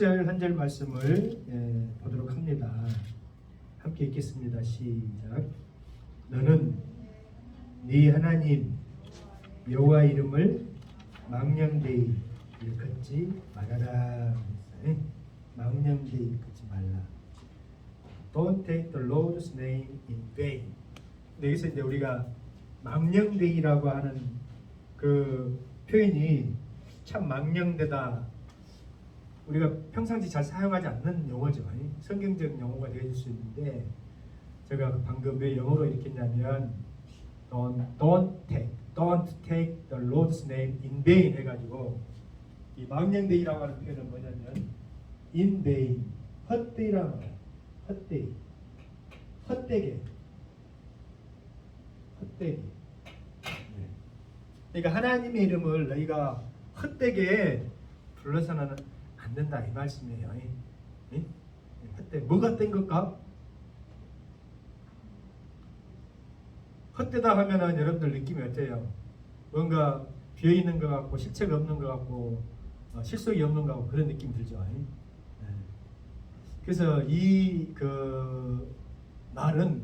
10절 한 절 말씀을 보도록 합니다. 함께 읽겠습니다. 시작. 너는 네 하나님 여호와 이름을 망령되이 일컫지 말아라. 망령되이 일컫지 말라. Don't take the Lord's name in vain. 여기서 이제 우리가 망령되이라고 하는 그 표현이 참 망령되다. 우리가 평상시 잘 사용하지 않는 용어죠. 성경적 용어가 되어질 수 있는데 제가 방금 왜 영어로 이렇게 했냐면 don't take the Lord's name in vain 해가지고 이 망령되이라고 하는 표현은 뭐냐면 in vain, 헛되이라는 거예요. 헛되이, 헛되게. 그러니까 하나님의 이름을 너희가 헛되게 불러서는 안 된다 이 말씀이에요. 헛되 뭐가 된 걸까? 헛되다 하면은 여러분들 느낌이 어때요? 뭔가 비어 있는 것 같고 실체가 없는 것 같고 실속이 없는 것 같고 그런 느낌 들죠. 그래서 이 그 말은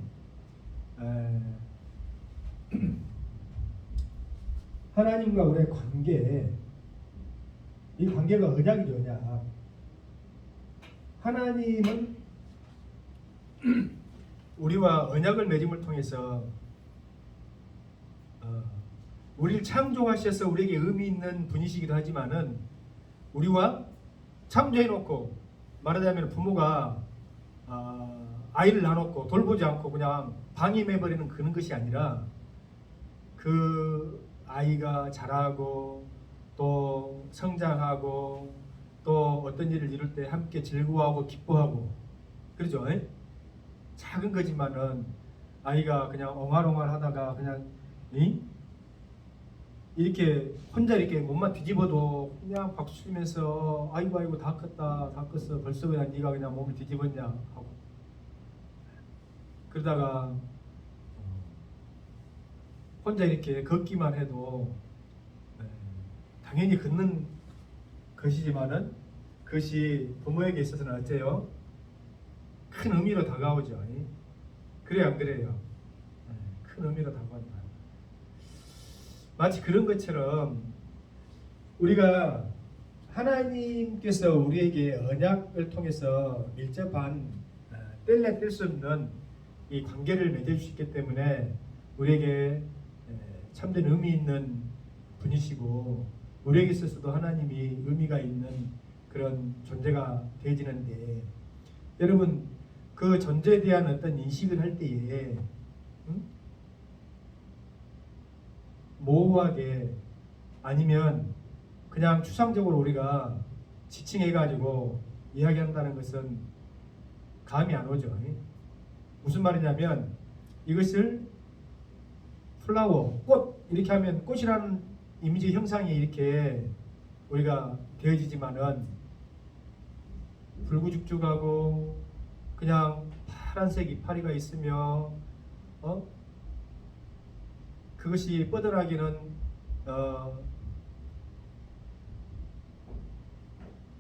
하나님과 우리의 관계, 이 관계가 언약이 뭐냐? 하나님은 우리와 언약을 맺음을 통해서 우리를 창조하셔서 우리에게 의미 있는 분이시기도 하지만은 우리와 창조해놓고 말하자면 부모가 아이를 낳아놓고 돌보지 않고 그냥 방임해버리는 그런 것이 아니라 그 아이가 자라고 또 성장하고 또 어떤 일을 이룰 때 함께 즐거워하고 기뻐하고 그러죠. 작은 거지만은 아이가 그냥 옹알옹알 하다가 그냥 이렇게 혼자 이렇게 몸만 뒤집어도 그냥 박수 치면서 아이고 다 컸다 다 컸어 벌써 그냥 네가 그냥 몸을 뒤집었냐 하고 그러다가 혼자 이렇게 걷기만 해도 당연히 걷는 것이지만은 그것이 부모에게 있어서는 어때요? 큰 의미로 다가오죠. 그래요 안 그래요? 큰 의미로 다가온다. 마치 그런 것처럼 우리가 하나님께서 우리에게 언약을 통해서 밀접한 뗄래 뗄 수 없는 이 관계를 맺을 수 있기 때문에 우리에게 참된 의미 있는 분이시고 우리에게 있어서도 하나님이 의미가 있는 그런 존재가 되어지는데 여러분 그 존재에 대한 어떤 인식을 할 때에 모호하게 아니면 그냥 추상적으로 우리가 지칭해가지고 이야기한다는 것은 감이 안 오죠. 무슨 말이냐면 이것을 플라워, 꽃 이렇게 하면 꽃이라는 이미지 형상이 이렇게 우리가 되어지지만은 불구죽죽하고 그냥 파란색 이파리가 있으며 그것이 뻗어나기는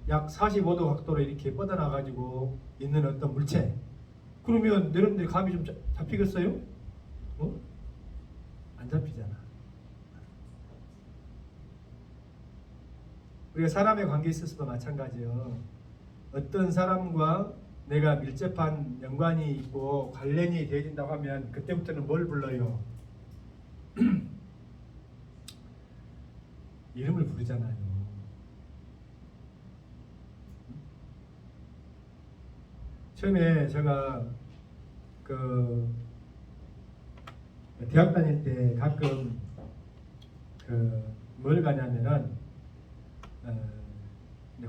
약 45도 각도로 이렇게 뻗어나가지고 있는 어떤 물체. 그러면 여러분들이 감이 좀 잡히겠어요? 안 잡히잖아. 우리가 사람의 관계에 있어서도 마찬가지예요. 어떤 사람과 내가 밀접한 연관이 있고 관련이 되어진다고 하면 그때부터는 뭘 불러요? 이름을 부르잖아요. 처음에 제가 그 대학 다닐 때 가끔 뭘 가냐면은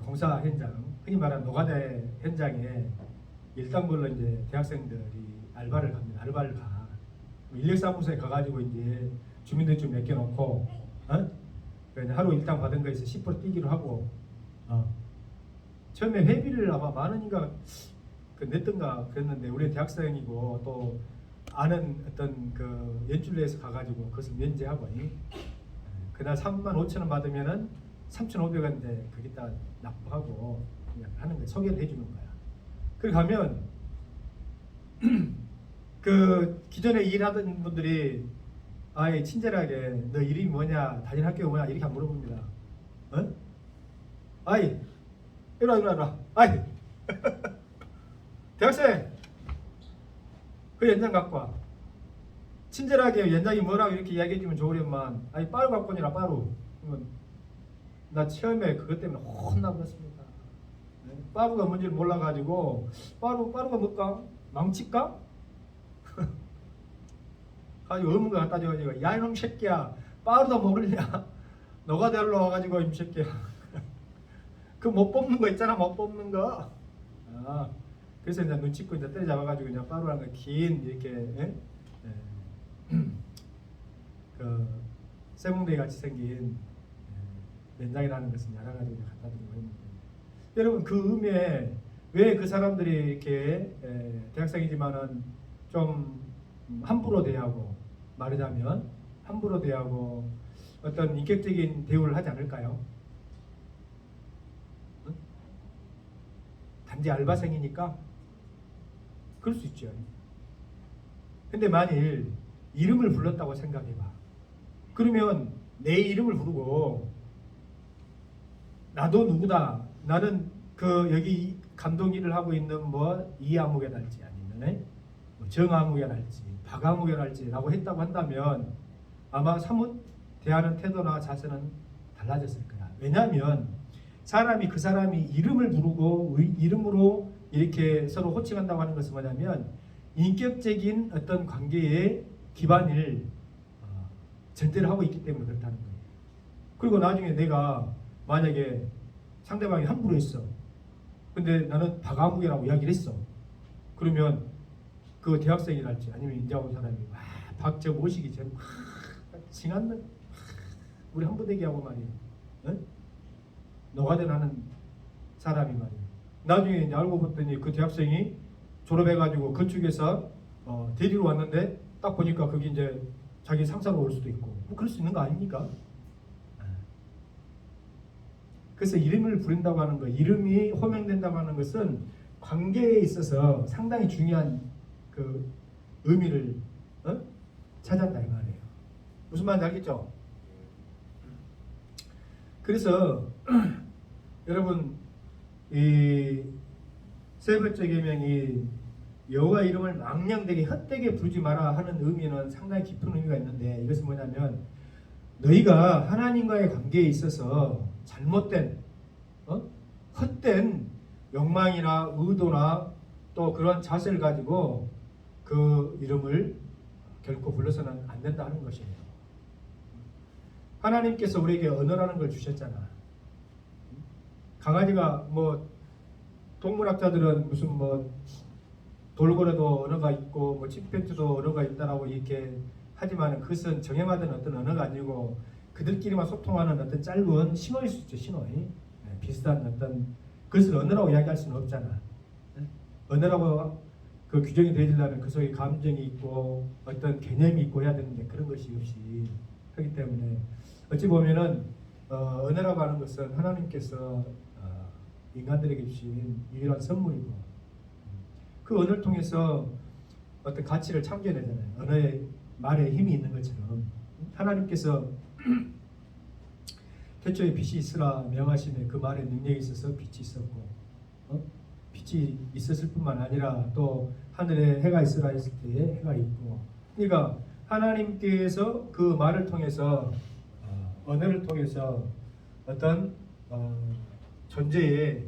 공사 현장, 흔히 말하는 노가다 현장에 일당별로 이제 대학생들이 알바를 갑니다. 알바를 가. 인력사무소에 가가지고 이제 주민등록증 맡겨놓고, 하루 일당 받은 거에서 10% 떼기로 하고, 처음에 회비를 아마 10,000원인가 냈던가 그랬는데 우리 대학생이고 또 아는 어떤 그 연줄내에서 가가지고 그것을 면제하고 그날 35,000원 받으면은 3,500원 이제 거기다 납부하고 그냥 하는 거죠. 소개를 해주는 거야. 그래 가면 그 기존에 일하던 분들이 아예 친절하게 너 이름이 뭐냐, 다니는 학교가 뭐냐 이렇게 안 물어봅니다. 어? 아이 이리 와. 아이 대학생 그 연장 갖고 와. 친절하게 연장이 뭐라고 이렇게 이야기해주면 좋으련만 아니 빠루 갖고 오니라 빠루. 나 처음에 그것 때문에 혼나버렸습니다. 빠루가 뭔지를 몰라가지고 빠루가 뭘까? 망칠까? 가지고 의문가 갖다 줘가지고 야 이놈 새끼야 빠루도 모르냐? 너가 데리러 와가지고 이 새끼야. 그 못 뽑는 거 있잖아, 못 뽑는 거. 아, 그래서 이제 눈치껏 이제 때려잡아가지고 그냥 빠루라는 거 긴 이렇게 그 쇠봉대기 같이 생긴 연장이라는 것을 알아가지고 갖다 드리고 했는데, 여러분 그 의미에 왜 그 사람들이 이렇게 대학생이지만은 좀 함부로 대하고, 말하자면 함부로 대하고 어떤 인격적인 대우를 하지 않을까요? 응? 단지 알바생이니까 그럴 수 있죠. 근데 만일 이름을 불렀다고 생각해봐. 그러면 내 이름을 부르고 나도 누구다, 나는 그 여기 감독 일을 하고 있는 뭐 이아무개랄지 아니면 뭐 정아무개랄지 박아무개랄지라고 했다고 한다면 아마 사뭇 대하는 태도나 자세는 달라졌을 거야. 왜냐하면 사람이 그 사람이 이름을 부르고 이름으로 이렇게 서로 호칭한다고 하는 것은 뭐냐면 인격적인 어떤 관계의 기반을 전제를 하고 있기 때문에 그렇다는 거예요. 그리고 나중에 내가 만약에 상대방이 함부로 했어. 근데 나는 박아무개라고 이야기를 했어. 그러면 그 대학생이랄지 아니면 인자 온 사람이 박저 모시기 전에 징한는 우리 한부대기하고 말이에요. 응? 노가대 하는 사람이 말이에요. 나중에 이제 알고 봤더니 그 대학생이 졸업해가지고 그쪽에서 데리러 왔는데 딱 보니까 그게 이제 자기 상사로 올 수도 있고 뭐 그럴 수 있는 거 아닙니까? 그래서 이름을 부른다고 하는 거, 이름이 호명된다고 하는 것은 관계에 있어서 상당히 중요한 그 의미를 찾았다 이 말이에요. 무슨 말인지 알겠죠? 그래서 여러분 이 세 번째 계명이 여호와 이름을 망령되게 헛되게 부르지 마라 하는 의미는 상당히 깊은 의미가 있는데, 이것은 뭐냐면 너희가 하나님과의 관계에 있어서 잘못된 헛된 욕망이나 의도나 또 그런 자세를 가지고 그 이름을 결코 불러서는 안 된다 하는 것이에요. 하나님께서 우리에게 언어라는 걸 주셨잖아. 강아지가 뭐 동물학자들은 무슨 뭐 돌고래도 언어가 있고 뭐 침팬지도 언어가 있다라고 이렇게 하지만 그것은 정형화된 어떤 언어가 아니고 그들끼리만 소통하는 어떤 짧은 신호일 수 있죠. 신호. 비슷한 어떤 그것을 언어라고 이야기할 수는 없잖아. 언어라고 그 규정이 되려면 그 속에 감정이 있고 어떤 개념이 있고 해야 되는데 그런 것이 없이 하기 때문에 어찌 보면은 언어라고 하는 것은 하나님께서 인간들에게 주신 유일한 선물이고 그 언어를 통해서 어떤 가치를 참겨내잖아요. 언어의 말에 힘이 있는 것처럼 하나님께서 태초에 빛이 있으라 명하시네. 그 말에 능력이 있어서 빛이 있었고 빛이 있었을 뿐만 아니라 또 하늘에 해가 있으라 했을 때에 해가 있고, 그러니까 하나님께서 그 말을 통해서 언어를 통해서 어떤 존재에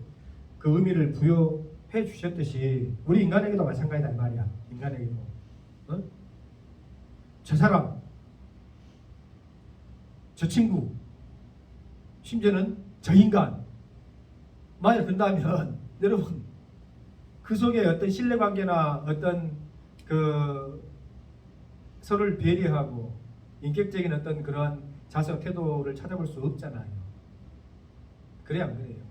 그 의미를 부여해 주셨듯이 우리 인간에게도 마찬가지다 이 말이야. 인간에게도 저 사람, 저 친구, 심지어는 저 인간 만약 된다면 여러분 그 속에 어떤 신뢰관계나 어떤 그 서로를 배려하고 인격적인 어떤 그런 자세와 태도를 찾아볼 수 없잖아요. 그래야 안 그래요?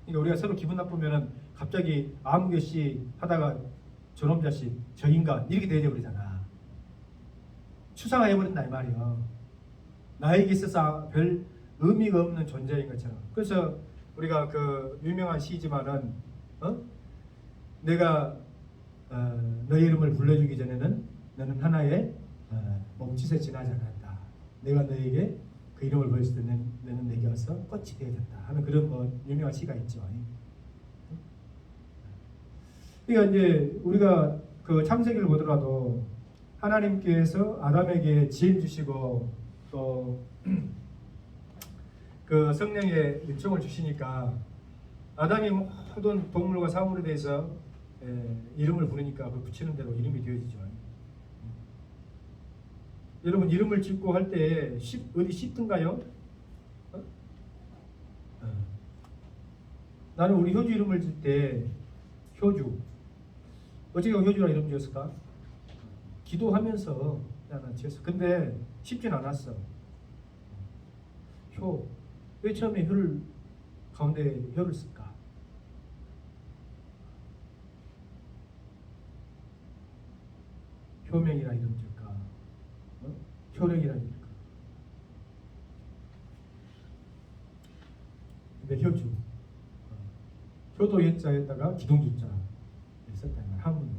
그러니까 우리가 서로 기분 나쁘면은 갑자기 아무 것이 하다가 저놈 자식, 저 인간 이렇게 되어버리잖아. 추상화해버린다 이 말이야. 나에게 있어서 별 의미가 없는 존재인 것처럼. 그래서 우리가 그 유명한 시지만은 내가 너의 이름을 불러주기 전에는 너는 하나의 몸짓에 지나지 않았다. 내가 너에게 그 이름을 보였을 때 너는 내게 와서 꽃이 되어야 된다 하는 그런 뭐 유명한 시가 있죠. 그러니까 이제 우리가 그 창세기를 보더라도 하나님께서 아담에게 지혜를 주시고 또 그 성령의 은총을 주시니까 아담이 모든 동물과 사물에 대해서 이름을 부르니까 그 붙이는 대로 이름이 되어지죠. 여러분 이름을 짓고 할 때 어디 씹든가요? 나는 우리 효주 이름을 짓 때 효주 어떻게 효주라 이름 지었을까? 기도하면서 나는 지었어. 근데 쉽진 않았어. 왜 처음에 효를 가운데 효를 쓸까? 효명이라 이름 지을까? 효력이라 이름 지을까? 근데 효주 효도 예자에다가 기동주자 썼다 이 말. 한문으로.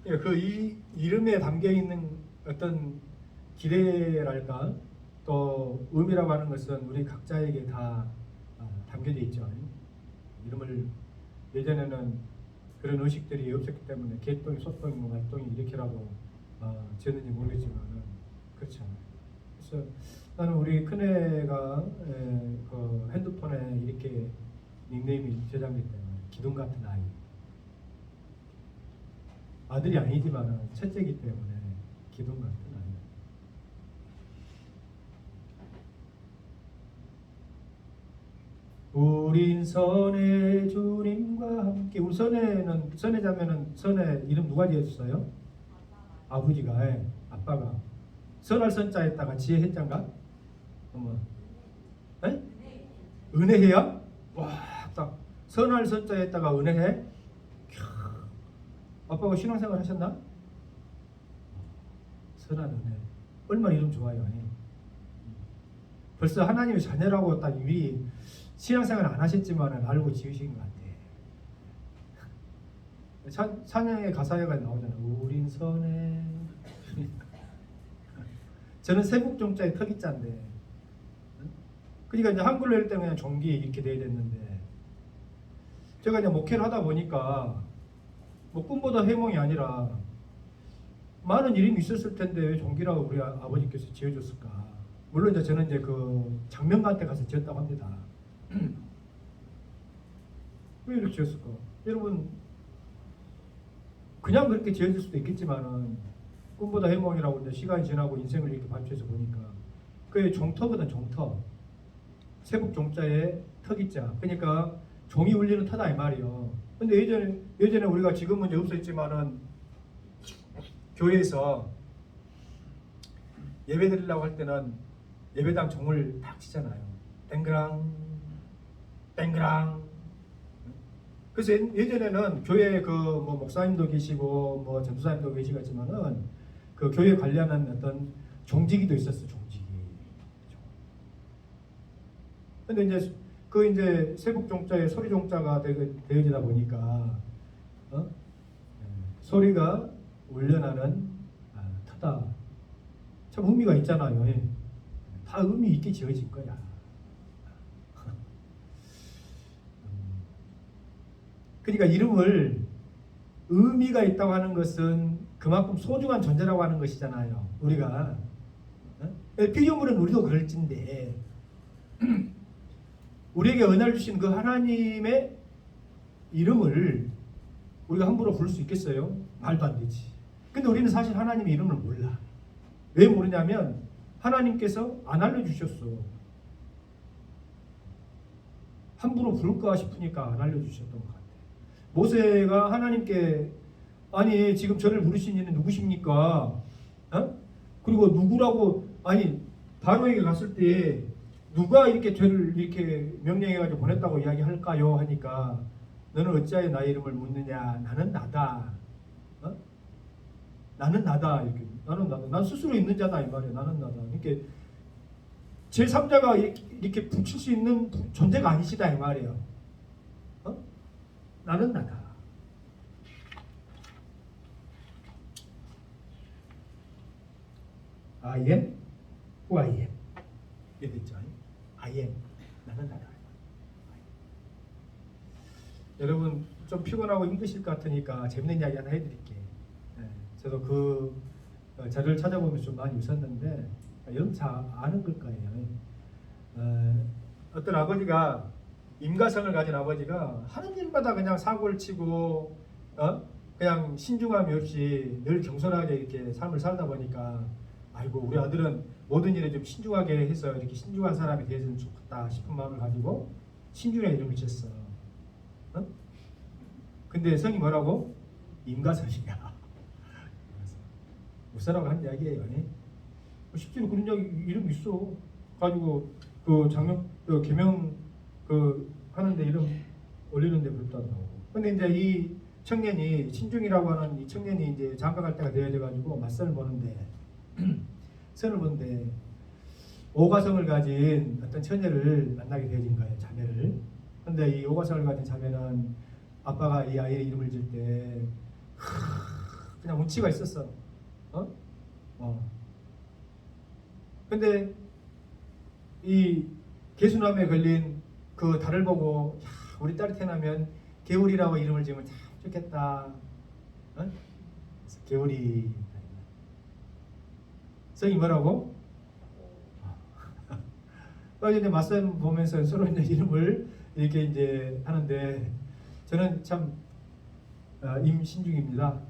그 이름에 담겨 있는 어떤 기대랄까 또 의미라고 하는 것은 우리 각자에게 다 담겨져 있죠. 이름을 예전에는 그런 의식들이 없었기 때문에 개똥이 소똥이 뭐 말똥이 이렇게라도 지었는지 모르겠지만은 그렇죠. 그래서 나는 우리 큰애가 그 핸드폰에 이렇게 닉네임이 저장됐기 때문에 기둥 같은 아이. 아들이 아니지만 첫째이기 때문에 기둥 같은 아이. 우린 선의 주님과 함께. 우리 선의 자매는 선의 이름 누가 지어줬어요? 아버지가. 아빠가. 선할 선자에다가 지혜 해자인가? 은혜해요? 와, 딱 선할 선자에다가 은혜해? 아빠가 신앙생활 하셨나? 선한 은혜. 얼마나 이름 좋아요. 벌써 하나님의 자녀라고 딱 미리 신앙생활 안 하셨지만 알고 지으신 것 같아. 찬양의 가사가 나오잖아요. 우린 선해. 저는 세국종자의 턱이자인데. 그러니까 이제 한글로 할 때 그냥 종기 이렇게 돼야 됐는데, 제가 이제 목회를 하다 보니까 뭐 꿈보다 해몽이 아니라 많은 이름이 있었을 텐데 왜 종기라고 우리 아버지께서 지어줬을까? 물론 이제 저는 이제 그 장명가한테 가서 지었다고 합니다. 왜 이렇게 지었을까? 여러분 그냥 그렇게 지어질 수도 있겠지만은 꿈보다 해몽이라고 이제 시간이 지나고 인생을 이렇게 반추해서 보니까 그게 종터거든. 종터. 세국 종자에 턱이자. 그러니까 종이 울리는 터다 이 말이요. 근데 예전에 우리가 지금은 이제 없어졌지만은 교회에서 예배 드리려고 할 때는 예배당 종을 딱 치잖아요. 땡그랑 땡그랑. 그래서 예전에는 교회 그 뭐 목사님도 계시고 뭐 전도사님도 계시겠지만은 그 교회 관련한 어떤 종지기도 있었어. 종지기. 근데 이제 그 이제 세국 종자에 소리 종자가 되어지다 보니까 소리가 울려나는 터다. 참 의미가 있잖아요. 다 의미 있게 지어진 거야. 그러니까 이름을 의미가 있다고 하는 것은 그만큼 소중한 존재라고 하는 것이잖아요. 우리가 피조물은 우리도 그럴진데 우리에게 은혜를 주신 그 하나님의 이름을 우리가 함부로 부를 수 있겠어요? 말도 안 되지. 근데 우리는 사실 하나님의 이름을 몰라. 왜 모르냐면 하나님께서 안 알려주셨어. 함부로 부를까 싶으니까 안 알려주셨던 것 같아. 모세가 하나님께 아니 지금 저를 부르신 이는 누구십니까? 그리고 누구라고 아니 바로에게 갔을 때 누가 이렇게 저를 이렇게 명령해가지고 보냈다고 이야기할까요? 하니까 너는 어찌하여 나의 이름을 묻느냐? 나는 나다. 나는 나다. 이렇게 나는 나다. 난 스스로 있는 자다 이 말이야. 나는 나다. 그러니까 제3자가 이렇게 붙일 수 있는 존재가 아니시다 이 말이에요. 어? 나는 나다. I am who I am. 이렇게 됐죠. I am. 나는 나다. 여러분 좀 피곤하고 힘드실 것 같으니까 재밌는 이야기 하나 해드릴게. 저도 그 자료를 찾아보면서 좀 많이 웃었는데 여러분 잘 아는 걸 거예요. 어떤 아버지가 임가성을 가진 아버지가 하는 일마다 그냥 사고를 치고 그냥 신중함이 없이 늘 경솔하게 이렇게 삶을 살다 보니까 아이고 우리 아들은 모든 일에 좀 신중하게 해서 이렇게 신중한 사람이 되었으면 좋겠다 싶은 마음을 가지고 신중의 이름을 지었어. 근데 성이 뭐라고? 임가성이야. 무사라고 한 이야기예요. 실제로 그런 이름 있어. 가지고 그 장명 개명 하는데 이름 올리는데 그렇다더라고. 근데 이제 이 청년이 신중이라고 하는 이 청년이 이제 장가갈 때가 되어져 가지고 맞선을 보는데 선을 보는데 오가성을 가진 어떤 처녀를 만나게 되어진 거예요. 자매를. 근데 이 오가성을 가진 자매는 아빠가 이 아이의 이름을 질 때 그냥 운치가 있었어. 근데 이 개수남에 걸린 그 달을 보고 야, 우리 딸이 태어나면 개울이라고 이름을 지으면 참 좋겠다. 개울이 성이 뭐라고? 이제 맞선 보면서 서로 이제 이름을 이렇게 이제 하는데 저는 참 임신중입니다.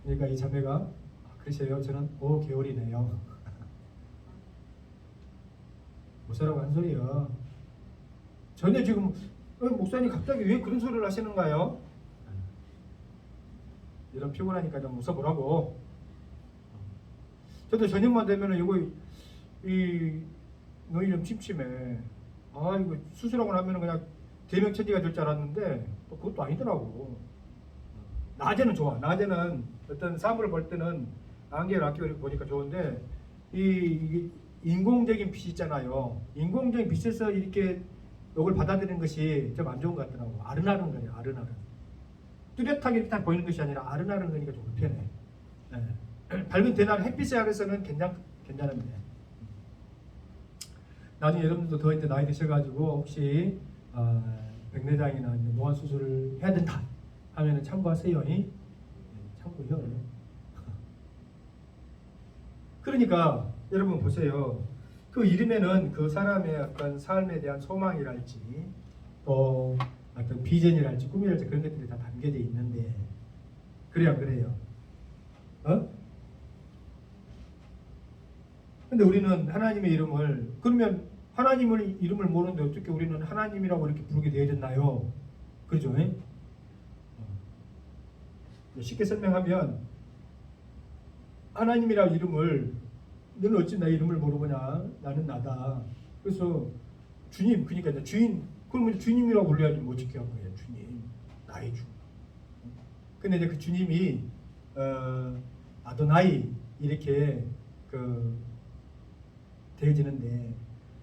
그러니까 이 자매가 글쎄요 저는 개울이네요. 목사라고 한 소리야. 전혀 지금 목사님 갑자기 왜 그런 소리를 하시는가요? 이런 피곤하니까 좀 웃어보라고. 저도 저녁만 되면은 너희 좀 침침해. 이거 수술하고 나면은 그냥 대명천지가 될 줄 알았는데 또 그것도 아니더라고. 낮에는 좋아. 낮에는 어떤 사물을 볼 때는 안개를 아끼고 보니까 좋은데 이게 인공적인 빛이 있잖아요. 인공적인 빛에서 이렇게 이걸 받아들이는 것이 좀 안 좋은 것 같더라고. 아른아른 거예요. 아른아른. 뚜렷하게 이렇게 딱 보이는 것이 아니라 아른아른 거니까 좀 불편해. 밝은 대낮 햇빛에 아래서는 괜찮은데 나중에 여러분들도 더 이제 나이 드셔가지고 혹시 백내장이나 노안 수술을 해야 된다 하면은 참고하세요. 참고요. 그러니까 여러분 보세요. 그 이름에는 그 사람의 어떤 삶에 대한 소망이랄지 또 어떤 비전이랄지 꿈이랄지 그런 것들이 다 담겨져 있는데 그래요, 그래요. 근데 우리는 하나님의 이름을 그러면 하나님의 이름을 모르는데 어떻게 우리는 하나님이라고 이렇게 부르게 되어졌나요? 그렇죠? 쉽게 설명하면 하나님이라는 이름을 너는 어찌 내 이름을 모르느냐? 나는 나다. 그래서 주님, 그러니까 주인, 그러면 주님이라고 불러야지 뭐 어떻게 한 거예요? 주님, 나의 주. 근데 이제 그 주님이 아도나이 이렇게 되어지는데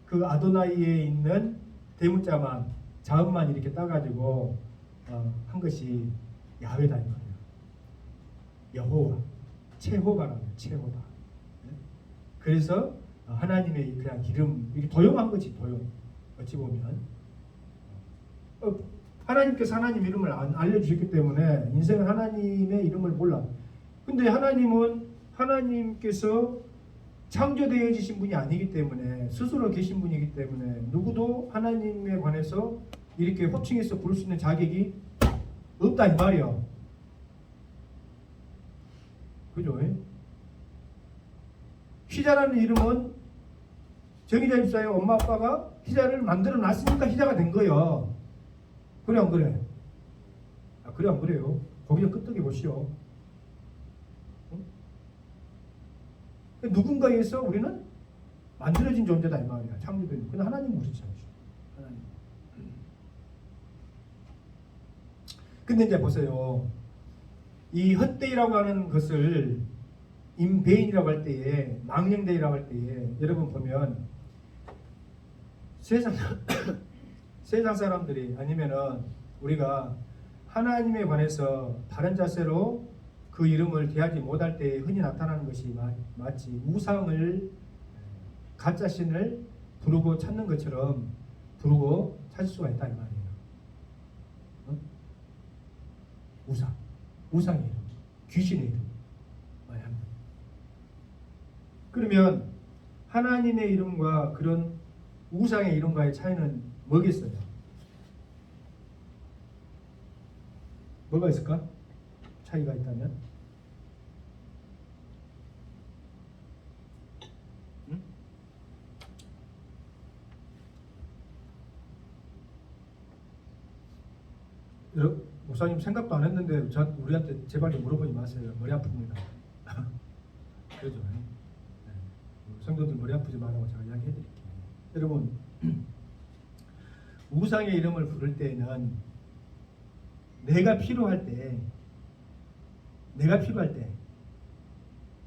그 아도나이에 있는 대문자만 자음만 이렇게 따가지고 한 것이 야훼다 이 말이에요. 여호와, 체호바라고 해요. 체호바. 그래서 하나님의 그냥 이름 이게 도용한 거지 도용. 어찌 보면 하나님께서 하나님 이름을 알려주셨기 때문에 인생은 하나님의 이름을 몰라. 근데 하나님은 하나님께서 창조되어지신 분이 아니기 때문에 스스로 계신 분이기 때문에 누구도 하나님에 관해서 이렇게 호칭해서 부를 수 있는 자격이 없다 이 말이야. 그죠? 희자라는 이름은 정의자 집사의 엄마 아빠가 희자를 만들어 놨으니까 희자가 된 거예요. 그래 안 그래? 그래 안 그래요? 거기서 끄떡이 보시오. 누군가에 의해서 우리는 만들어진 존재다 이 말이야. 창조된. 근데 하나님은 그렇지 않죠. 하나님. 근데 이제 보세요. 이 헛되이라고 하는 것을 인베인이라고 할 때에, 망령되이라고 할 때에 여러분 보면 세상 세상 사람들이 아니면은 우리가 하나님에 관해서 바른 자세로 그 이름을 대하지 못할 때 흔히 나타나는 것이 마치 우상을, 가짜 신을 부르고 찾는 것처럼 부르고 찾을 수가 있다 이 말이에요. 어? 우상의 이름, 귀신의 이름 많이 합니다. 그러면 하나님의 이름과 그런 우상의 이름과의 차이는 뭐겠어요? 뭐가 있을까? 차이가 있다면? 응? 목사님 생각도 안 했는데 우리한테 제발 물어보지 마세요. 머리 아픕니다. 그렇죠. 네. 성도들 머리 아프지 말라고 제가 이야기해드릴게요. 여러분, 우상의 이름을 부를 때에는 내가 필요할 때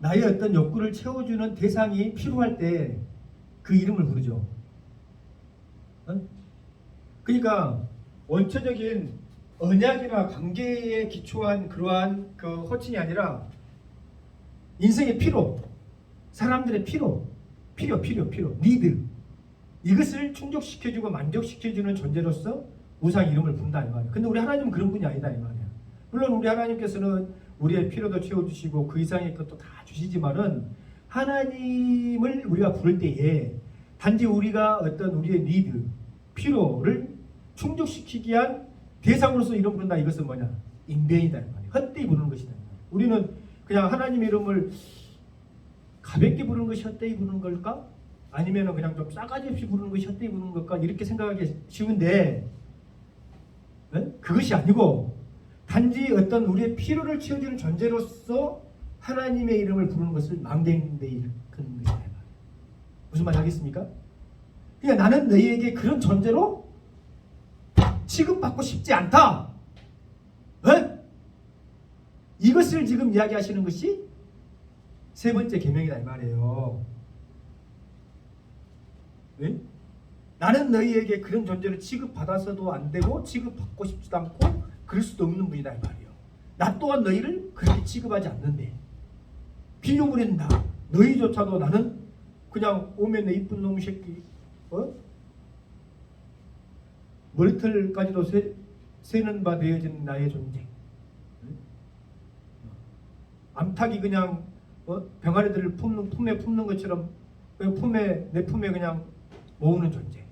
나의 어떤 욕구를 채워주는 대상이 필요할 때 그 이름을 부르죠. 그러니까 원초적인 언약이나 관계에 기초한 그러한 그 호칭이 아니라 인생의 필요, 사람들의 필요, 니드, 이것을 충족시켜주고 만족시켜주는 존재로서 우상 이름을 부른다 이 말이에요. 근데 우리 하나님은 그런 분이 아니다 이 말이에요. 물론 우리 하나님께서는 우리의 필요도 채워주시고 그 이상의 것도 다 주시지만은 하나님을 우리가 부를 때에 단지 우리가 어떤 우리의 니드, 필요를 충족시키기 위한 대상으로서 이름 부른다. 이것은 뭐냐? 인베이다 이 말이에요. 헛되이 부르는 것이다. 우리는 그냥 하나님 이름을 가볍게 부르는 것이 헛되이 부르는 걸까? 아니면 그냥 좀 싸가지 없이 부르는 것이 헛되이 부르는 걸까? 이렇게 생각하기 쉬운데 그것이 아니고 단지 어떤 우리의 필요를 채워주는 존재로서 하나님의 이름을 부르는 것을 망대인데 일컫는 것이다. 무슨 말인지 알겠습니까? 그러니까 나는 너희에게 그런 존재로 취급받고 싶지 않다. 이것을 지금 이야기하시는 것이 세 번째 계명이다 이 말이에요. 나는 너희에게 그런 존재로 취급받아서도 안 되고 취급받고 싶지도 않고 그럴 수도 없는 분이다 이 말이에요. 나 또한 너희를 그렇게 취급하지 않는데 비교물인 나 너희조차도 나는 그냥 오면 내 이쁜 놈 새끼 머리털까지도 세는 바 되어진 나의 존재, 암탉이 그냥 병아리들을 품에 품는 것처럼 내 품에 그냥 모으는 존재.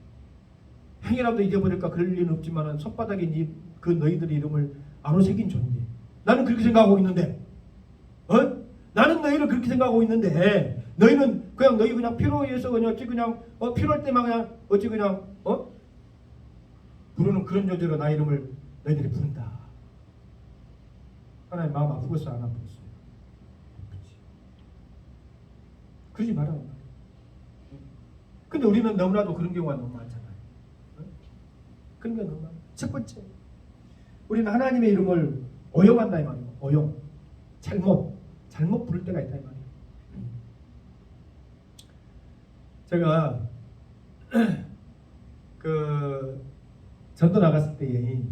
행여라도 잊어버릴까 그럴 리는 없지만 손바닥에 그 너희들 이름을 안으로 새긴 존재. 나는 그렇게 생각하고 있는데 나는 너희를 그렇게 생각하고 있는데 너희는 그냥 너희 그냥 필요에 의해서 그냥 필요할 때만 그냥 부르는 그런 존재로 나 이름을 너희들이 부른다. 하나님 마음 아프겠어 안 아프겠어? 그러지 말아요. 근데 우리는 너무나도 그런 경우가 너무 많잖아요. 그런 게 너무 많아요. 첫 번째, 우리는 하나님의 이름을 오용한다 이 말이에요. 오용, 잘못 부를 때가 있다 이 말이에요. 제가 그 전도 나갔을 때에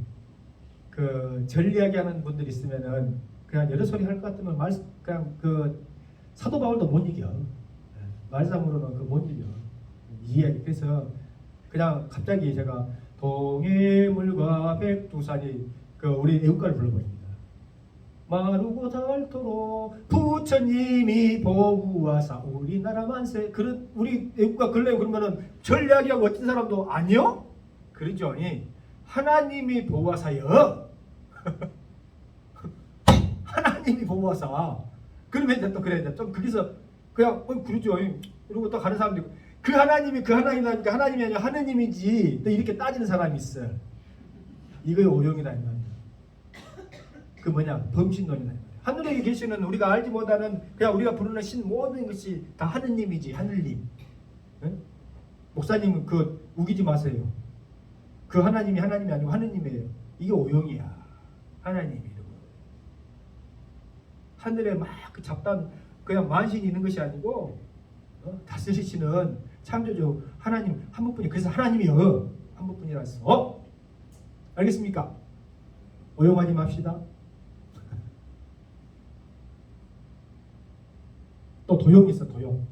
그 절 이야기하는 분들 있으면은 그냥 여러 소리 할 것 같으면 그냥 그 사도 바울도 못 이겨. 말상으로는 그 못 이겨. 이야기. 그래서 그냥 갑자기 제가 동해물과 백두산이 그 우리 애국가를 불러보입니다. 마르고 닳도록 부처님이 보구하사 우리나라 만세. 그런 우리 애국가 걸래요. 그러면은 절 이야기하고 어떤 사람도 아니요? 그러죠. 하나님이 보호하사여. 하나님이 보호하사. 그러면 이제 또 그래 좀 거기서 그냥 그러죠. 이러고 또 가는 사람도 있고 그 하나님이 하나님이니까 하나님이 아니라 하느님이지. 또 이렇게 따지는 사람이 있어. 이거의 오용이다 이 말이야. 그 범신론이다 이 말이야. 하늘에 계시는 우리가 알지 못하는 그냥 우리가 부르는 신 모든 것이 다 하느님이지. 하늘님. 목사님은 그 우기지 마세요. 그 하나님이 아니고 하느님이에요. 이게 오용이야. 하나님이 이러고 하늘에 막 그 잡단 그냥 만신이 있는 것이 아니고 다스리시는 창조주 하나님 한 분뿐이. 그래서 하나님이여 한 분뿐이라서. 알겠습니까? 오용하지 맙시다. 또 도용이 있어. 도용.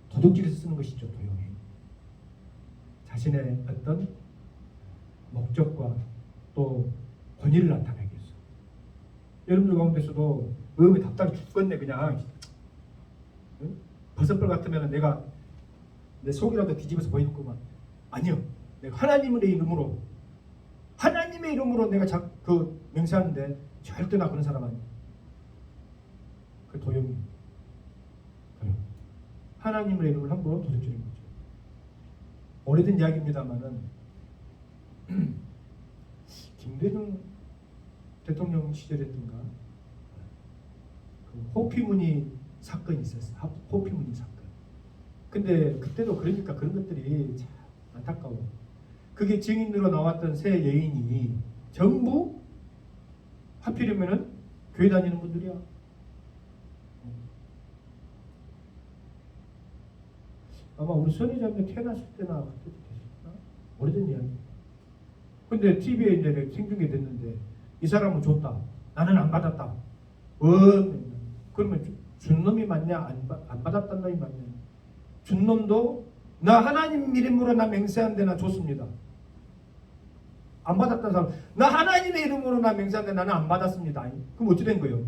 도둑질에서 쓰는 것이죠. 도용이. 자신의 어떤 목적과 또 권위를 나타내기 위해서. 여러분들 가운데서도 마음이 답답해 죽겠네 그냥. 응? 버섯벌 같으면 내가 내 속이라도 뒤집어서 보이는구만. 아니요. 내가 하나님의 이름으로 내가 맹세하는데 절대 나 그런 사람 아니야. 그 도용이. 하나님의 이름을 함부로 도둑질인 거죠. 오래된 이야기입니다만은 김대중 대통령 시절이었던가 그 호피무늬 사건이 있었어요. 호피무늬 사건. 근데 그때도 그러니까 그런 것들이 참 안타까워. 그게 증인으로 나왔던 세 여인이 전부 하필이면은 교회 다니는 분들이야. 아마 우리 선희자매 태어났을 때나 그때도 됐었나? 오래된 이야기. 근데 TV에 이제 생중계 됐는데 이 사람은 줬다. 나는 안 받았다. 그러면 준 놈이 맞냐? 안 받았단 놈이 맞냐? 준 놈도 나 하나님 이름으로 나 맹세한데 나 줬습니다. 안 받았다는 사람, 나 하나님의 이름으로 나 맹세한데 나는 안 받았습니다. 그럼 어찌 된 거예요?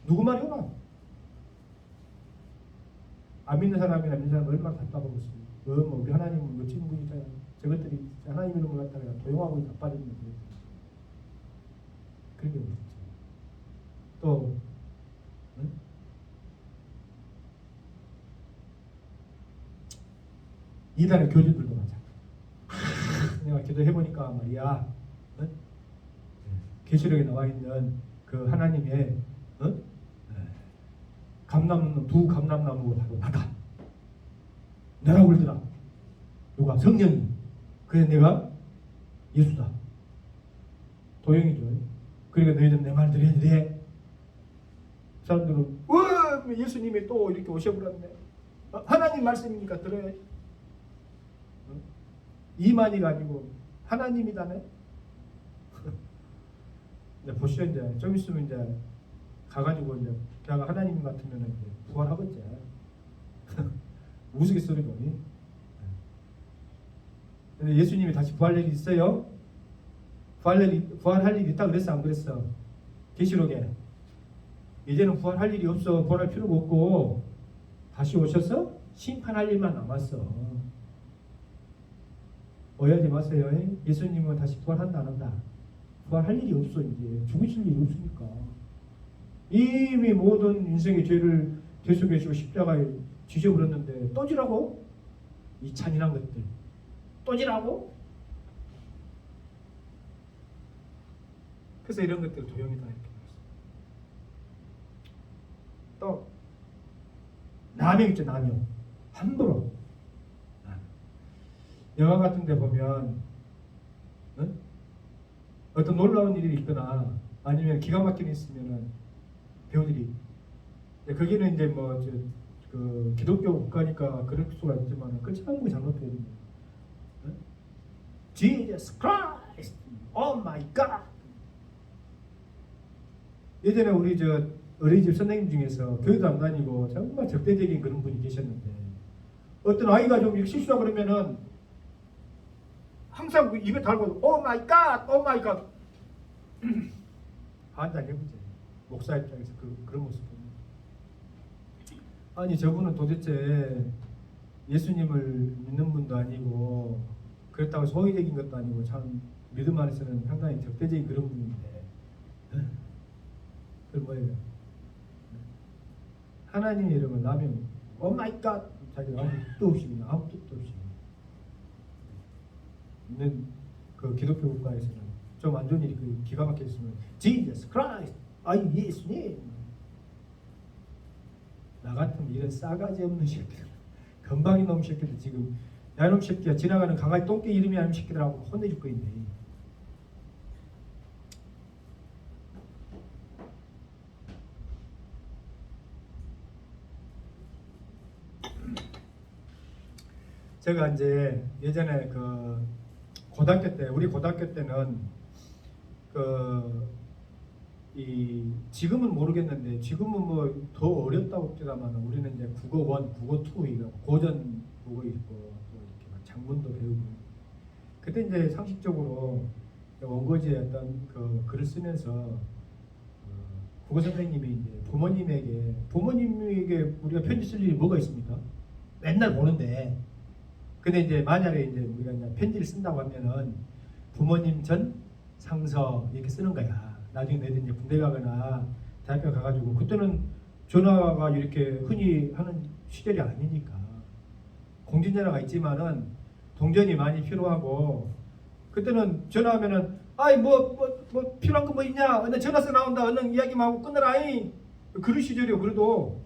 누구 말이오나? 안 믿는 사람이나 믿는 사람 얼마나 답답하겠습니까? 우리 하나님은 멋진 분이잖아요. 저것들이 하나님 이름을 갖다가 도용하고 답답해지는 거예요. 그런 게 없죠. 또 응? 이단의 교주들도 맞아. 내가 기도해보니까 말이야, 계시록에 나와 있는 그 하나님의 감람나무, 두 감람나무가 바로 나다. 내라고 그러더라. 누가? 성령이. 그래서 내가 예수다. 도용이죠. 그러니까 너희들 내 말 들어야 돼. 사람들은 예수님이 또 이렇게 오셔버렸네. 하나님 말씀이니까 들어야지. 이만희가 아니고 하나님이다네. 이제 보시죠. 이제 좀 있으면 이제 가가지고 이제 걔가 하나님 같으면 이제 부활하겠지. 우스갯소리도. 근데 예수님이 다시 부활할 일이 있어요? 부활할 일이 있다 그랬어 안 그랬어? 계시록에 이제는 부활할 일이 없어. 부활할 필요가 없고 다시 오셔서 심판할 일만 남았어. 오해하지 마세요. 예수님은 다시 부활한다 안 한다? 부활할 일이 없어. 이제 죽으실 일이 없으니까. 이미 모든 인생의 죄를 대속해주고 십자가에 지져버렸는데 또 지라고? 이 잔인한 것들 또 지라고? 그래서 이런 것들 도용이다 이렇게 말했어요. 또 남용 있죠. 남용. 함부로 영화 같은 데 보면 어떤 놀라운 일이 있거나 아니면 기가 막힌 일이 있으면은 배우들이 거기는 이제 그 기독교 국가니까 그럴 수가 있지만 그 전부 잘못되는 거예요. Jesus Christ, Oh my God. 예전에 우리 어린이집 선생님 중에서 교회도 안 다니고 정말 적대적인 그런 분이 계셨는데 어떤 아이가 좀 실수하고 그러면은 항상 입에 달고 Oh my God, Oh my God. 환장해보지. 목사 입장에서 그런 모습 보면 아니 저분은 도대체 예수님을 믿는 분도 아니고 그렇다고 소위적인 것도 아니고 참 믿음 안에서는 상당히 적대적인 그런 분인데 그 뭐예요? 하나님의 이름을 나면 오 마이 갓 자기가 아무 뜻도 없이 그냥 아무 뜻도 없이 있는 그 기독교 국가에서는 좀 안 좋은 일이 기가 막혀 있으면 Jesus Christ, 아이 예수님. 나 같으면 이런 싸가지 없는 새끼들, 건방이 놈 새끼들 지금 야 이놈 새끼야 지나가는 강아지 똥개 이름이 아닌 새끼들하고 혼내줄 거 있네. 제가 이제 예전에 고등학교 때, 우리 고등학교 때는 지금은 모르겠는데, 지금은 뭐 더 어렵다고 합니다만, 우리는 이제 국어 1, 국어 2 이거 고전 국어 있고 또 이렇게 막 작문도 배우고. 그때 이제 상식적으로 원고지에 어떤 글을 쓰면서 국어 선생님이 이제 부모님에게 우리가 편지 쓸 일이 뭐가 있습니까? 맨날 보는데. 근데 이제 만약에 이제 우리가 이제 편지를 쓴다고 하면은 부모님 전 상서 이렇게 쓰는 거야. 나중에 너희들 이제 군대 가거나 대학교 가가지고, 그때는 전화가 이렇게 흔히 하는 시절이 아니니까 공중전화가 있지만은 동전이 많이 필요하고, 그때는 전화하면은 아이 뭐 필요한 거 뭐 있냐, 얼른 전화서 나온다, 얼른 이야기만 하고 끊어라이, 그런 시절이요. 그래도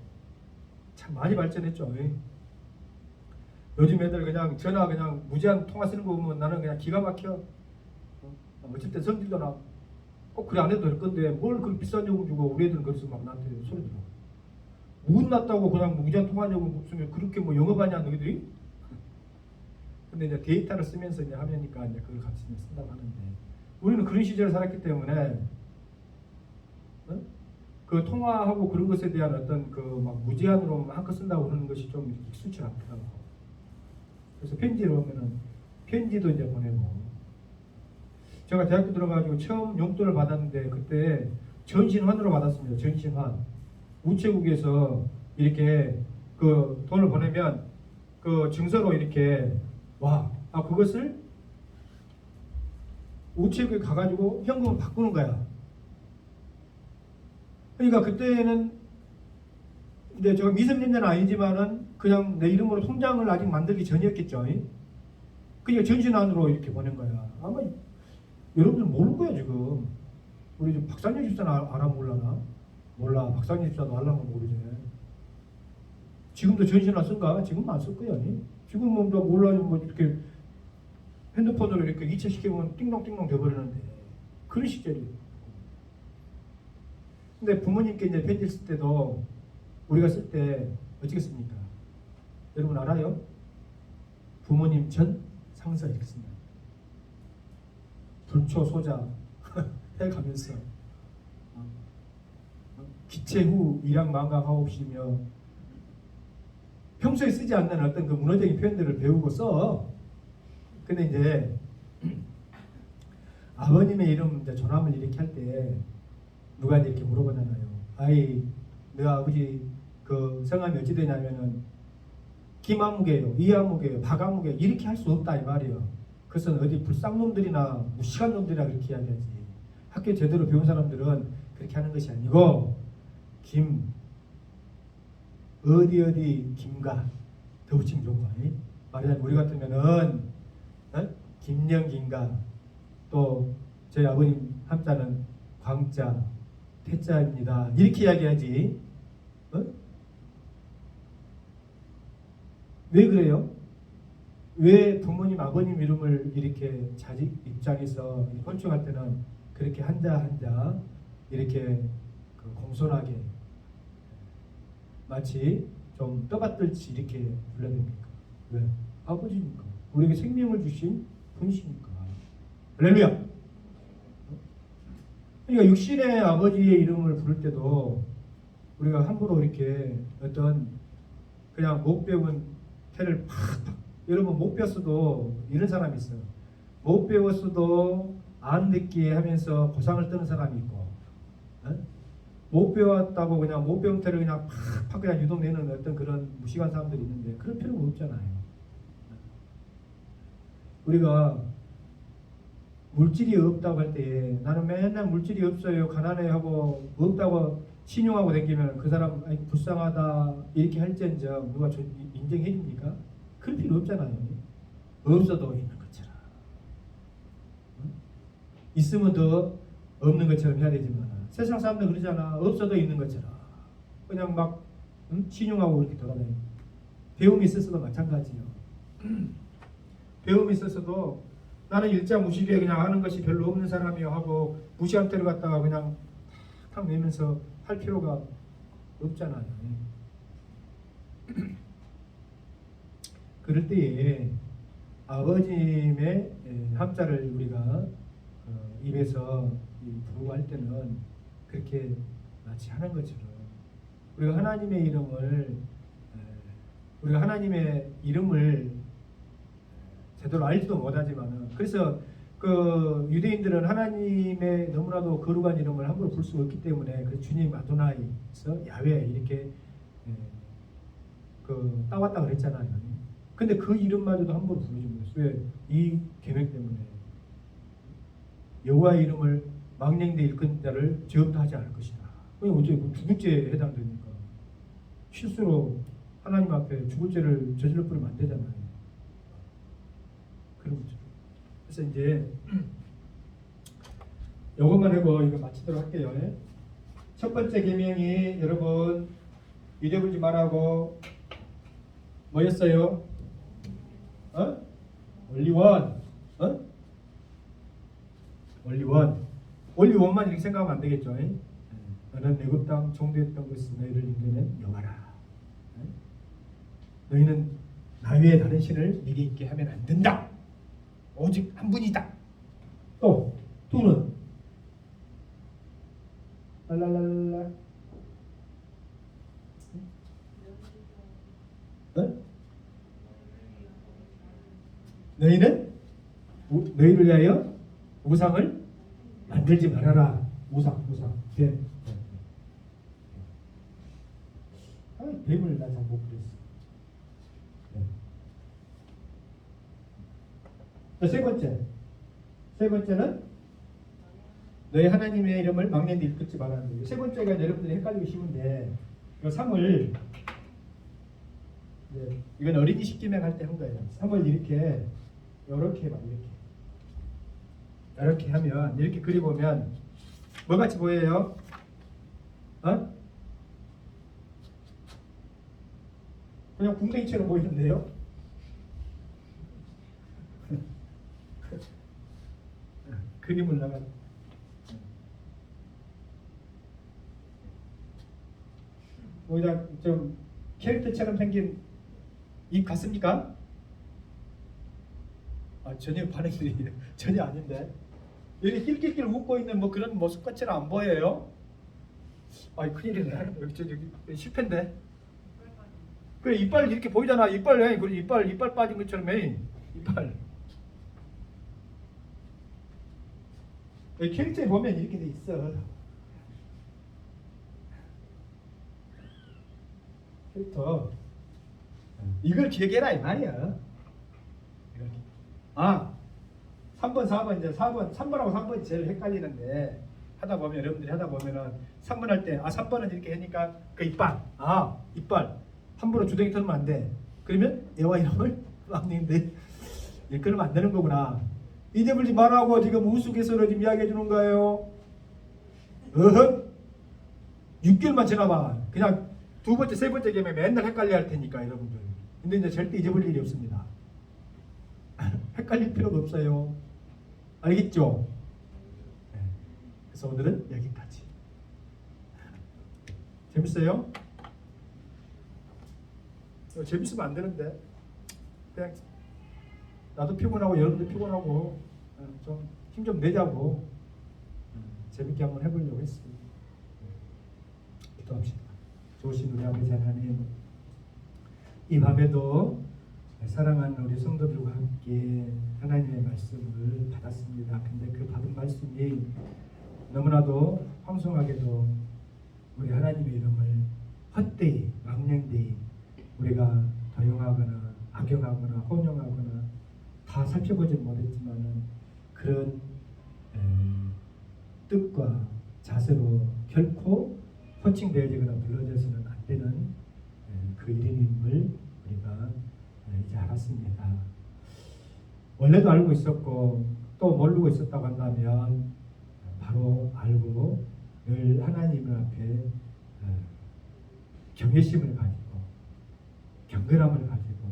참 많이 발전했죠. 요즘 애들 그냥 전화 그냥 무제한 통화 쓰는 거 보면 나는 그냥 기가 막혀. 어쩔 때 성질도 나. 꼭 그래 안 해도 될 건데 뭘 그렇게 비싼 요금 주고 우리 애들은 거기서 막 나한테 소리 들어. 못 났다고 그냥 무제한 통화 요금 쓰면 그렇게 뭐 영업하냐 너희들이? 근데 이제 데이터를 쓰면서 이제 하면니까 이제 그걸 같이 쓴다고 하는데, 우리는 그런 시절을 살았기 때문에 그 통화하고 그런 것에 대한 어떤 막 무제한으로 한껏 쓴다고 그러는 것이 좀 익숙치 않더라고. 그래서 편지로 오면은 편지도 이제 보내고. 제가 대학교 들어가지고 처음 용돈을 받았는데 그때 전신환으로 받았습니다. 전신환. 우체국에서 이렇게 돈을 보내면 증서로 이렇게 그것을 우체국에 가가지고 현금을 바꾸는 거야. 그러니까 그때는 이제 제가 미성년자는 아니지만은 그냥 내 이름으로 통장을 아직 만들기 전이었겠죠. 그러니까 전신환으로 이렇게 보낸 거야. 아마 여러분들 모르는 거야 지금. 우리 지금 박상현 집사는 알아 몰라나? 몰라. 박상현 집사도 알라면 모르지. 지금도 전신환 쓴가? 지금은 안 쓸 거야. 지금은 뭐 몰라. 뭐 이렇게 핸드폰으로 이렇게 이체시키면 띵동띵동 돼버리는데, 그런 시절이에요. 근데 부모님께 이제 편지를 쓸 때도 우리가 쓸 때 어떻게 씁니까? 여러분 알아요? 부모님 전 상서 이렇게 씁니다. 불초소자 해가면서 기체 후 일양망강하옵시며, 평소에 쓰지 않는 어떤 그 문화적인 표현들을 배우고 써. 근데 이제 아버님의 이름 이제 조남을 이렇게 할 때 누가 이렇게 물어보잖아요. 아이, 너 아버지 성함이 어찌 되냐면은 김아무개요, 이아무개요, 박아무개요, 이렇게 할 수 없다 이 말이에요. 그래서 어디 불쌍놈들이나 무식한 놈들이나 그렇게 이야기하지. 학교 제대로 배운 사람들은 그렇게 하는 것이 아니고 어디 김가 더 붙이면 좋은 거 아니? 말하자면 우리 같으면은 김영김가, 또 저희 아버님 한자는 광자, 태자입니다. 이렇게 이야기하지. 왜 그래요? 왜 부모님, 아버님 이름을 이렇게 자식 입장에서 혼축할 때는 그렇게 한자 이렇게 공손하게 마치 좀 떠받들지 이렇게 불러야 됩니까? 왜? 아버지니까. 우리에게 생명을 주신 분이시니까. 할렐루야. 그러니까 육신의 아버지의 이름을 부를 때도 우리가 함부로 이렇게 어떤 그냥 못 배운 태를 팍, 여러분 못 배웠어도 이런 사람이 있어요. 못 배웠어도 안 듣기에 하면서 고상을 떠는 사람이 있고, 못 배웠다고 그냥 못 배운 태를 그냥 팍 그냥 유독내는 어떤 그런 무식한 사람들이 있는데, 그럴 필요가 없잖아요. 우리가 물질이 없다고 할 때 나는 맨날 물질이 없어요, 가난해 하고 없다고 신용하고 다니면 그 사람 불쌍하다 이렇게 할지언정 누가 인정해 줍니까? 그럴 필요 없잖아요. 없어도 있는 것처럼, 있으면 더 없는 것처럼 해야 되지만, 세상 사람들 그러잖아. 없어도 있는 것처럼 그냥 막 신용하고 이렇게 돌아다니고. 배움이 있었어도 마찬가지요. 배움이 있었어도 나는 일자 무식에 그냥 하는 것이 별로 없는 사람이요 하고 무시한 때를 갖다가 그냥 탁 내면서 할 필요가 없잖아요. 그럴 때에 아버님의 함자를 우리가 입에서 부르고 할 때는 그렇게 마치 하는 것처럼 우리가 하나님의 이름을 제대로 알지도 못하지만은 그래서 그 유대인들은 하나님의 너무나도 거룩한 이름을 함부로 부를 수가 없기 때문에 그 주님 아도나이서 야훼 이렇게 그 따왔다 그랬잖아요. 근데 그 이름마저도 함부로 부르지 못했어요. 왜? 이 계명 때문에 여호와의 이름을 망령되 일컫는 자를 죄 없다 하지 않을 것이다. 그게 어째 죽을 죄에 해당되니까 실수로 하나님 앞에 죽을 죄를 저질러 버리면 안 되잖아요. 그런 거죠. 그래서 이제 요것만 하고 이거 마치도록 할게요. 첫 번째 계명이 여러분 잊어버리지 말라고 뭐였어요? 원리원. 원리원만 이렇게 생각하면 안 되겠죠. 너는 애굽 땅 종되었던 것을 너희를 인도는 여호와라. 너희는 나 외에 다른 신을 미리 있게 하면 안 된다. 오직 한 분이다. 또는 랄랄랄라. 너희를 위하여 우상을 만들지 말아라. 우상. 뱀. 뱀을 나 잘 못 그렸어. 세 번째는 너희 하나님의 이름을 망령되 일컫지 말라는 거예요. 세 번째가 여러분들이 헷갈리기 쉬운데 이 3을 이건 어린이집 기명 할 때 한 거예요. 3을 이렇게 봐 이렇게 하면 이렇게 그려보면 뭐 같이 보여요? 그냥 궁뎅이처럼 보이는데요? 그림을 나가 여기다 좀 캐릭터처럼 생긴 입 같습니까? 전혀 반응이 전혀 아닌데 여기 낄낄낄 웃고 있는 뭐 그런 모습 같지는 안 보여요? 큰일이네. 여기 실패인데. 그래 이빨 이렇게 보이잖아. 이빨 빠진 것처럼 해. 이빨. 여기 캐릭터에 보면 이렇게 돼 있어. 캐릭터. 이걸 기억해라 이 말이야. 3번, 4번 이제 3번하고 3번이 제일 헷갈리는데 여러분들이 하다 보면은 3번 할 때 3번은 이렇게 하니까 그 이빨 함부로 주둥이 털면 안 돼. 그러면 여호와 이름을 망령되 그러면 안 되는 거구나. 잊어버리지 말라고 지금 우스갯소리로 지금 이야기해 주는 거예요. 6개월만 지나봐. 그냥 두 번째, 세 번째 계면 맨날 헷갈려 할 테니까 여러분들. 근데 이제 절대 잊어버릴 일이 없습니다. 헷갈릴 필요가 없어요. 알겠죠? 그래서 오늘은 여기까지. 재밌어요? 재밌으면 안 되는데 그냥 나도 피곤하고 여러분도 피곤하고 좀 힘 좀 내자고 재밌게 한번 해보려고 했습니다. 기도합시다. 좋으신 우리 아버지 하나님, 이 밤에도 사랑하는 우리 성도들과 함께 하나님의 말씀을 받았습니다. 근데 그 받은 말씀이 너무나도 황송하게도 우리 하나님의 이름을 헛되이 망령되이 우리가 도용하거나 악용하거나 혼용하거나 다 살펴보지 못했지만은 그런 뜻과 자세로 결코 호칭되어지거나 불러져서는 안 되는 그 이름임을 우리가 이제 알았습니다. 원래도 알고 있었고 또 모르고 있었다고 한다면 바로 알고 늘 하나님 앞에 경외심을 가지고 경건함을 가지고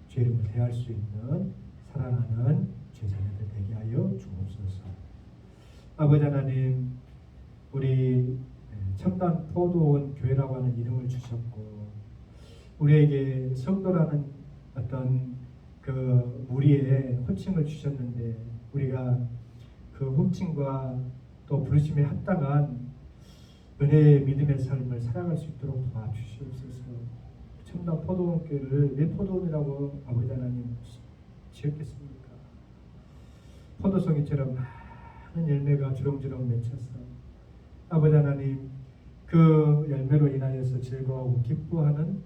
죄를 대할 수 있는 사랑하는 제자녀들 되게 하여 주옵소서. 아버지 하나님, 우리 첨단 포도원 교회라고 하는 이름을 주셨고 우리에게 성도라는 어떤 그 무리에 호칭을 주셨는데 우리가 그 호칭과 또 부르심에 합당한 은혜의 믿음의 삶을 살아갈 수 있도록 도와주시옵소서. 참나 포도원교회를 왜 포도원이라고 아버지 하나님 지었겠습니까? 포도송이처럼 많은 열매가 주렁주렁 맺혀서 아버지 하나님 그 열매로 인하여서 즐거워하고 기뻐하는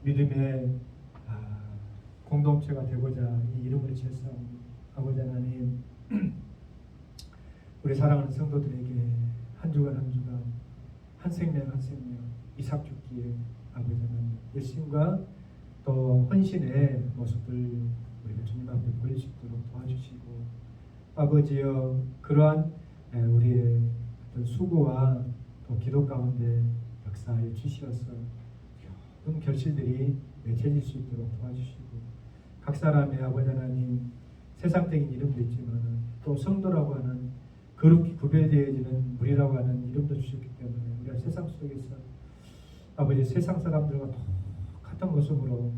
믿음의 공동체가 되고자 이 이름을 지었사옵니다. 아버지 하나님 우리 사랑하는 성도들에게 한 주간 한 주간 한 생명 한 생명 이삭 죽기에 아버지 하나님 열심과 또 헌신의 모습을 우리가 주님 앞에 보일 수 있도록 도와주시고 아버지여 그러한 우리의 어떤 수고와 또 기도 가운데 역사하여 주시어서 좋은 결실들이 맺혀질 수 있도록 도와주시고 각 사람의 아버지 하나님 세상적인 이름도 있지만 또 성도라고 하는 거룩히 구별되어지는 무리라고 하는 이름도 주셨기 때문에 우리가 세상 속에서 아버지 세상 사람들과 똑같은 모습으로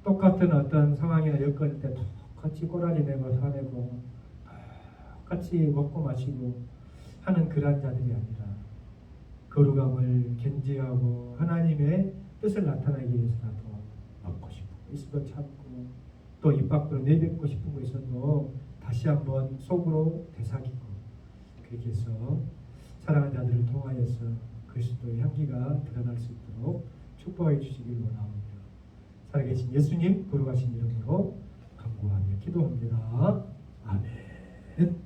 똑같은 어떤 상황이나 여건일 때 똑같이 꼬라지 내고 화내고 똑같이 먹고 마시고 하는 그러한 자들이 아니라 거룩함을 견지하고 하나님의 뜻을 나타내기 위해서라도 먹고 싶고 있어도 참고 또 입 밖으로 내뱉고 싶은 거 있어도 다시 한번 속으로 되새기고 그렇게 해서 사랑하는 자들을 통하여서 그리스도의 향기가 드러날 수 있도록 축복해 주시길 원하오며 살아계신 예수님 거룩하신 이름으로 간구하며 기도합니다. 아멘.